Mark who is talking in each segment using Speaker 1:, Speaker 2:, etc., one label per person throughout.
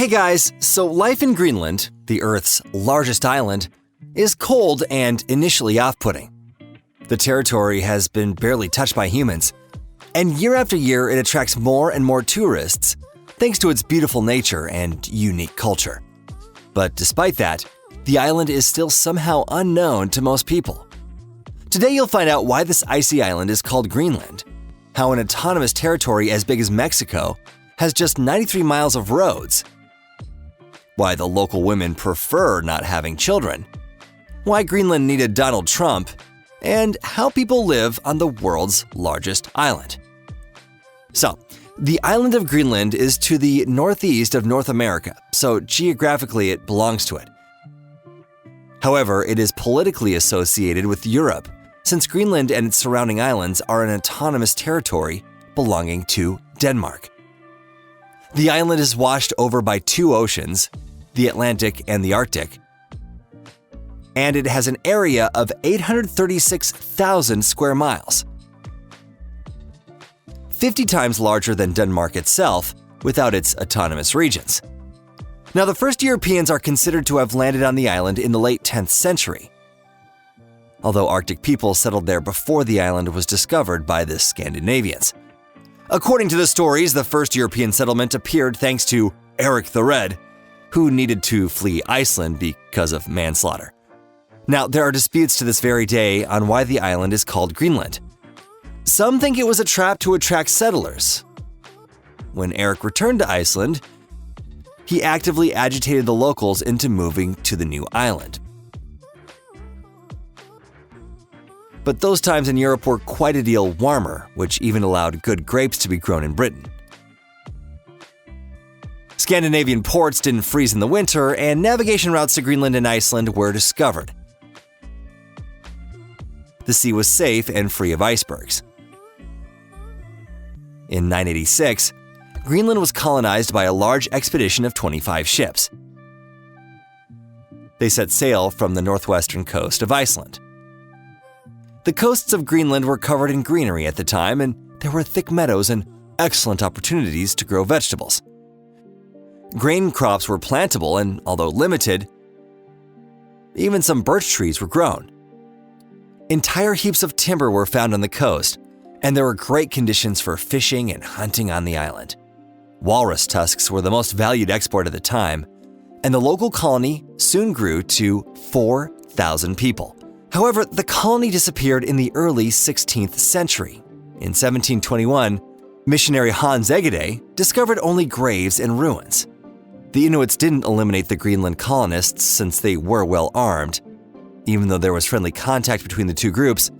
Speaker 1: Hey guys, so life in Greenland, the Earth's largest island, is cold and initially off-putting. The territory has been barely touched by humans, and year after year it attracts more and more tourists thanks to its beautiful nature and unique culture. But despite that, the island is still somehow unknown to most people. Today you'll find out why this icy island is called Greenland, how an autonomous territory as big as Mexico has just 93 miles of roads, why the local women prefer not having children, why Greenland needed Donald Trump, and how people live on the world's largest island. So, the island of Greenland is to the northeast of North America, so geographically it belongs to it. However, it is politically associated with Europe, since Greenland and its surrounding islands are an autonomous territory belonging to Denmark. The island is washed over by two oceans, the Atlantic and the Arctic, and it has an area of 836,000 square miles, 50 times larger than Denmark itself without its autonomous regions. Now, the first Europeans are considered to have landed on the island in the late 10th century, although Arctic people settled there before the island was discovered by the Scandinavians. According to the stories, the first European settlement appeared thanks to Eric the Red, who needed to flee Iceland because of manslaughter. Now, there are disputes to this very day on why the island is called Greenland. Some think it was a trap to attract settlers. When Eric returned to Iceland, he actively agitated the locals into moving to the new island. But those times in Europe were quite a deal warmer, which even allowed good grapes to be grown in Britain. Scandinavian ports didn't freeze in the winter, and navigation routes to Greenland and Iceland were discovered. The sea was safe and free of icebergs. In 986, Greenland was colonized by a large expedition of 25 ships. They set sail from the northwestern coast of Iceland. The coasts of Greenland were covered in greenery at the time, and there were thick meadows and excellent opportunities to grow vegetables. Grain crops were plantable, and although limited, even some birch trees were grown. Entire heaps of timber were found on the coast, and there were great conditions for fishing and hunting on the island. Walrus tusks were the most valued export at the time, and the local colony soon grew to 4,000 people. However, the colony disappeared in the early 16th century. In 1721, missionary Hans Egede discovered only graves and ruins. The Inuits didn't eliminate the Greenland colonists since they were well armed. Even though there was friendly contact between the two groups,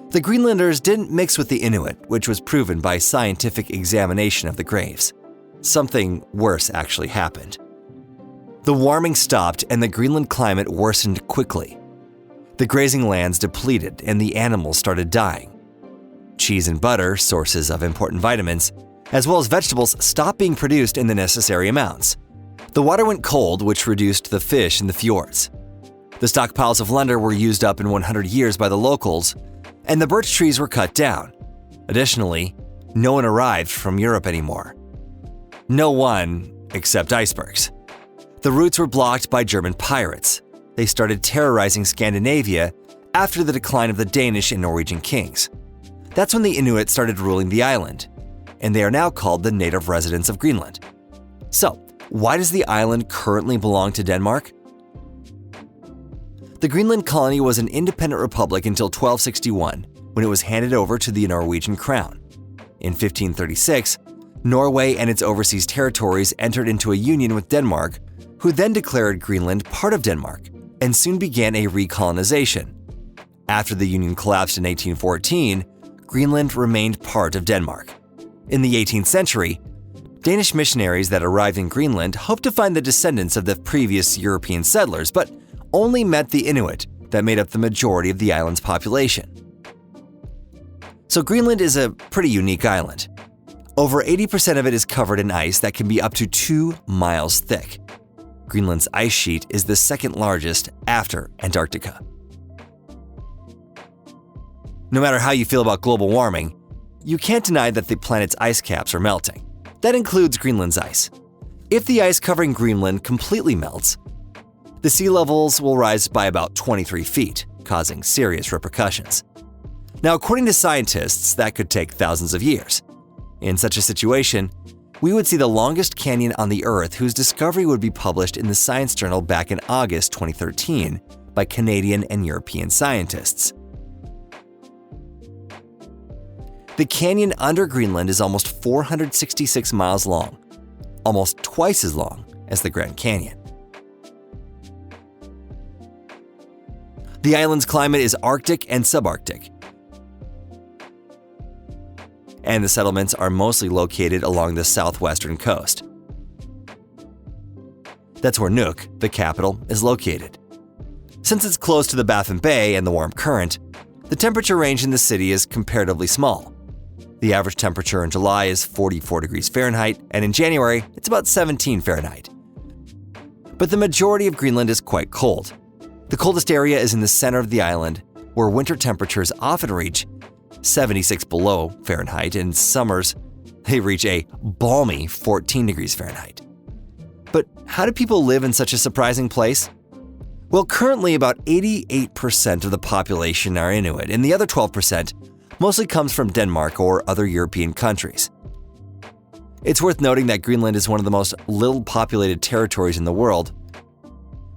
Speaker 1: the Greenlanders didn't mix with the Inuit, which was proven by scientific examination of the graves. Something worse actually happened. The warming stopped and the Greenland climate worsened quickly. The grazing lands depleted and the animals started dying. Cheese and butter, sources of important vitamins, as well as vegetables, stopped being produced in the necessary amounts. The water went cold, which reduced the fish in the fjords. The stockpiles of lumber were used up in 100 years by the locals, and the birch trees were cut down. Additionally, no one arrived from Europe anymore. No one except icebergs. The routes were blocked by German pirates. They started terrorizing Scandinavia after the decline of the Danish and Norwegian kings. That's when the Inuit started ruling the island, and they are now called the native residents of Greenland. So, why does the island currently belong to Denmark? The Greenland colony was an independent republic until 1261, when it was handed over to the Norwegian crown. In 1536, Norway and its overseas territories entered into a union with Denmark, who then declared Greenland part of Denmark, and soon began a recolonization. After the union collapsed in 1814, Greenland remained part of Denmark. In the 18th century, Danish missionaries that arrived in Greenland hoped to find the descendants of the previous European settlers, but only met the Inuit that made up the majority of the island's population. So Greenland is a pretty unique island. Over 80% of it is covered in ice that can be up to 2 miles thick. Greenland's ice sheet is the second largest after Antarctica. No matter how you feel about global warming, you can't deny that the planet's ice caps are melting. That includes Greenland's ice. If the ice covering Greenland completely melts, the sea levels will rise by about 23 feet, causing serious repercussions. Now, according to scientists, that could take thousands of years. In such a situation, we would see the longest canyon on the Earth, whose discovery would be published in the Science Journal back in August 2013 by Canadian and European scientists. The canyon under Greenland is almost 466 miles long, almost twice as long as the Grand Canyon. The island's climate is Arctic and subarctic, and the settlements are mostly located along the southwestern coast. That's where Nuuk, the capital, is located. Since it's close to the Baffin Bay and the warm current, the temperature range in the city is comparatively small. The average temperature in July is 44 degrees Fahrenheit, and in January, it's about 17 Fahrenheit. But the majority of Greenland is quite cold. The coldest area is in the center of the island, where winter temperatures often reach 76 below Fahrenheit, and summers, they reach a balmy 14 degrees Fahrenheit. But how do people live in such a surprising place? Well, currently about 88% of the population are Inuit, and the other 12% mostly comes from Denmark or other European countries. It's worth noting that Greenland is one of the most little populated territories in the world,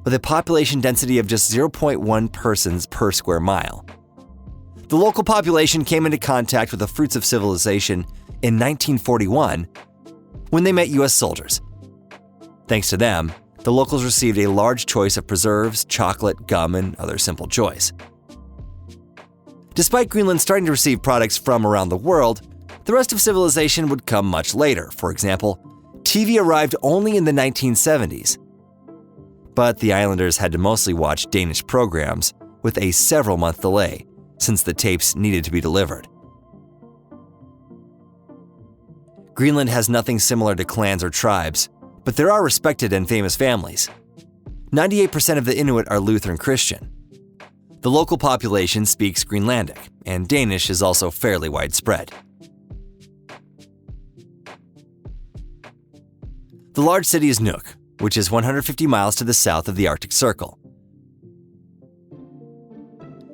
Speaker 1: with a population density of just 0.1 persons per square mile. The local population came into contact with the fruits of civilization in 1941 when they met U.S. soldiers. Thanks to them, the locals received a large choice of preserves, chocolate, gum, and other simple joys. Despite Greenland starting to receive products from around the world, the rest of civilization would come much later. For example, TV arrived only in the 1970s. But the islanders had to mostly watch Danish programs with a several-month delay, since the tapes needed to be delivered. Greenland has nothing similar to clans or tribes, but there are respected and famous families. 98% of the Inuit are Lutheran Christian. The local population speaks Greenlandic, and Danish is also fairly widespread. The large city is Nuuk, which is 150 miles to the south of the Arctic Circle.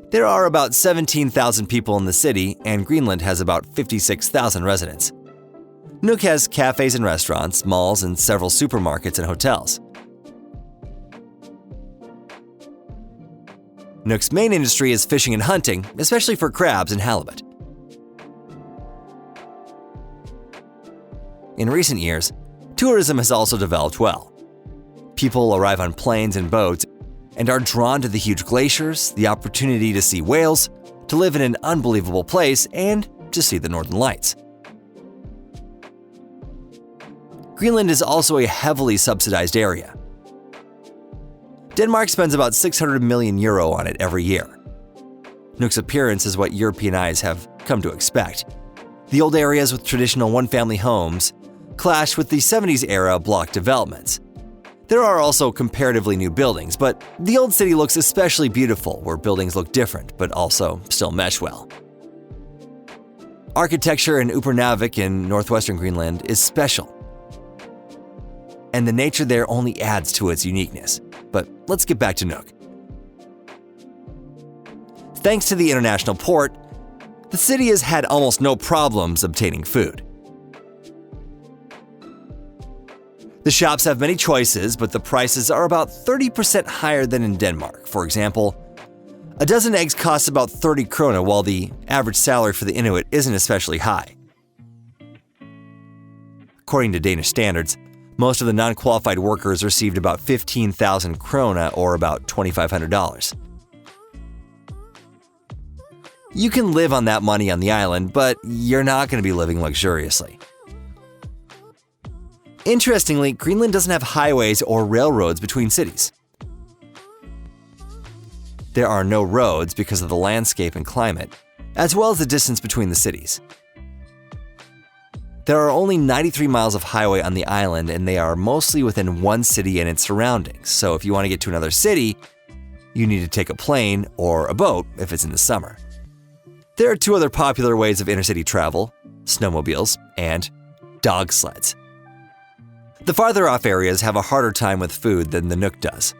Speaker 1: There are about 17,000 people in the city, and Greenland has about 56,000 residents. Nuuk has cafes and restaurants, malls, and several supermarkets and hotels. Nuuk's main industry is fishing and hunting, especially for crabs and halibut. In recent years, tourism has also developed well. People arrive on planes and boats and are drawn to the huge glaciers, the opportunity to see whales, to live in an unbelievable place, and to see the Northern Lights. Greenland is also a heavily subsidized area. Denmark spends about 600 million euro on it every year. Nuuk's appearance is what European eyes have come to expect. The old areas with traditional one-family homes clash with the 70s-era block developments. There are also comparatively new buildings, but the old city looks especially beautiful where buildings look different but also still mesh well. Architecture in Upernavik in northwestern Greenland is special, and the nature there only adds to its uniqueness. But let's get back to Nuuk. Thanks to the international port, the city has had almost no problems obtaining food. The shops have many choices, but the prices are about 30% higher than in Denmark. For example, a dozen eggs costs about 30 krona, while the average salary for the Inuit isn't especially high. According to Danish standards, most of the non-qualified workers received about 15,000 krona, or about $2,500. You can live on that money on the island, but you're not going to be living luxuriously. Interestingly, Greenland doesn't have highways or railroads between cities. There are no roads because of the landscape and climate, as well as the distance between the cities. There are only 93 miles of highway on the island, and they are mostly within one city and its surroundings. So if you want to get to another city, you need to take a plane or a boat if it's in the summer. There are two other popular ways of intercity travel: snowmobiles and dog sleds. The farther off areas have a harder time with food than the Nook does,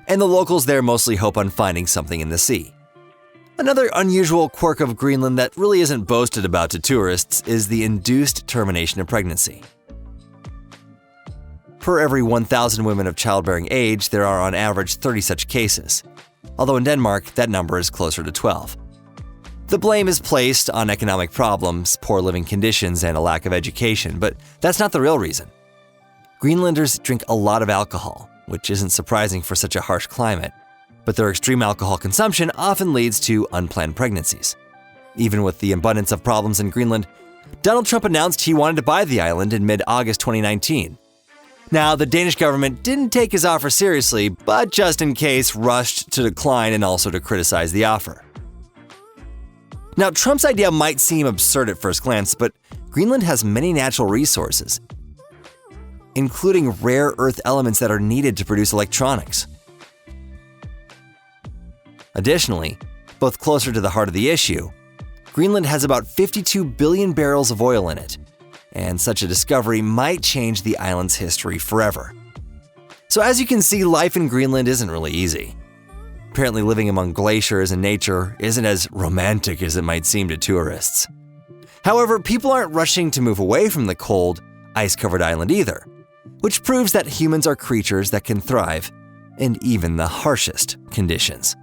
Speaker 1: and the locals there mostly hope on finding something in the sea. Another unusual quirk of Greenland that really isn't boasted about to tourists is the induced termination of pregnancy. Per every 1,000 women of childbearing age, there are on average 30 such cases, although in Denmark, that number is closer to 12. The blame is placed on economic problems, poor living conditions, and a lack of education, but that's not the real reason. Greenlanders drink a lot of alcohol, which isn't surprising for such a harsh climate, but their extreme alcohol consumption often leads to unplanned pregnancies. Even with the abundance of problems in Greenland, Donald Trump announced he wanted to buy the island in mid-August 2019. Now, the Danish government didn't take his offer seriously, but just in case, rushed to decline and also to criticize the offer. Now, Trump's idea might seem absurd at first glance, but Greenland has many natural resources, including rare earth elements that are needed to produce electronics. Additionally, both closer to the heart of the issue, Greenland has about 52 billion barrels of oil in it, and such a discovery might change the island's history forever. So as you can see, life in Greenland isn't really easy. Apparently living among glaciers and nature isn't as romantic as it might seem to tourists. However, people aren't rushing to move away from the cold, ice-covered island either, which proves that humans are creatures that can thrive in even the harshest conditions.